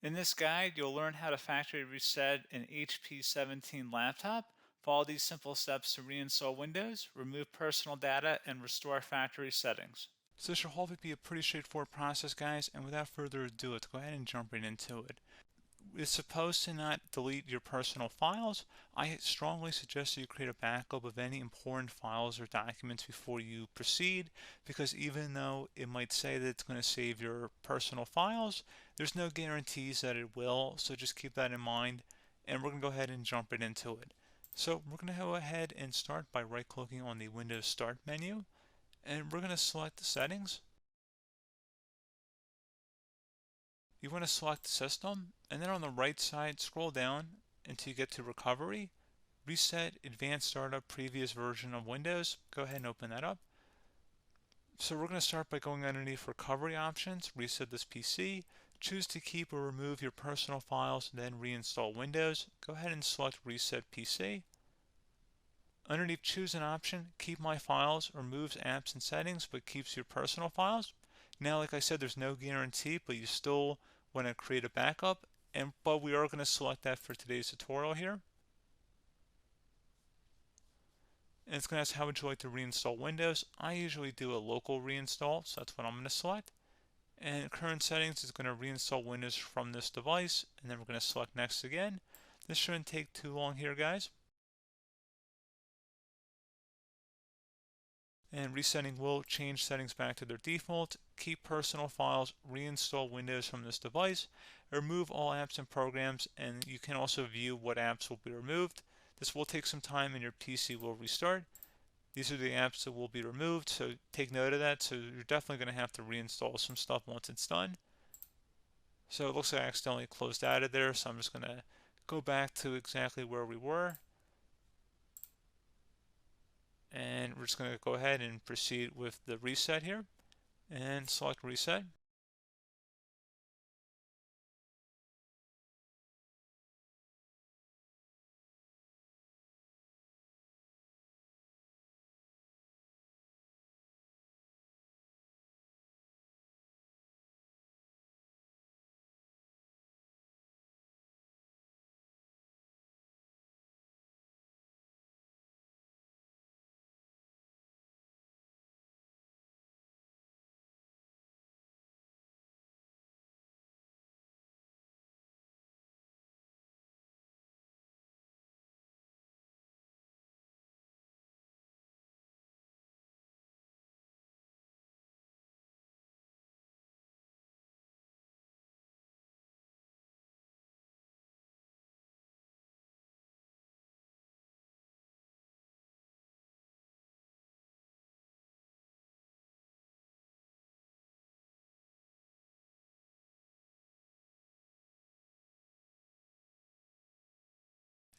In this guide, you'll learn how to factory reset an HP 17 laptop. Follow these simple steps to reinstall Windows, remove personal data, and restore factory settings. So this should hopefully be a pretty straightforward process, guys, and without further ado, let's go ahead and jump right into it. It's supposed to not delete your personal files. I strongly suggest you create a backup of any important files or documents before you proceed, because even though it might say that it's going to save your personal files, there's no guarantees that it will, so just keep that in mind, and we're going to go ahead and jump right into it. So we're going to go ahead and start by right-clicking on the Windows Start menu, and we're going to select the settings. You want to select System, and then on the right side, scroll down until you get to Recovery. Reset Advanced Startup Previous Version of Windows. Go ahead and open that up. So we're going to start by going underneath Recovery Options, reset this PC, choose to keep or remove your personal files, then reinstall Windows. Go ahead and select Reset PC. Underneath Choose an option, Keep My Files removes apps and settings but keeps your personal files. Now, like I said, there's no guarantee, but you still want to create a backup, but we are going to select that for today's tutorial here. And it's going to ask how would you like to reinstall Windows. I usually do a local reinstall, so that's what I'm going to select. And current settings is going to reinstall Windows from this device, and then we're going to select next again. This shouldn't take too long here, guys. And resetting will change settings back to their default, keep personal files, reinstall Windows from this device, remove all apps and programs, and you can also view what apps will be removed. This will take some time and your PC will restart. These are the apps that will be removed, so take note of that. So you're definitely going to have to reinstall some stuff once it's done. So it looks like I accidentally closed out of there, so I'm just going to go back to exactly where we were. And we're just going to go ahead and proceed with the reset here and select reset.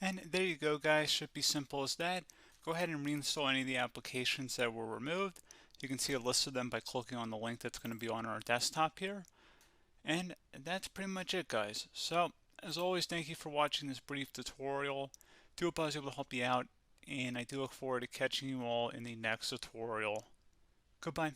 And there you go, guys. Should be simple as that. Go ahead and reinstall any of the applications that were removed. You can see a list of them by clicking on the link that's going to be on our desktop here. And that's pretty much it, guys. So, as always, thank you for watching this brief tutorial. Do hope I was able to help you out, and I do look forward to catching you all in the next tutorial. Goodbye.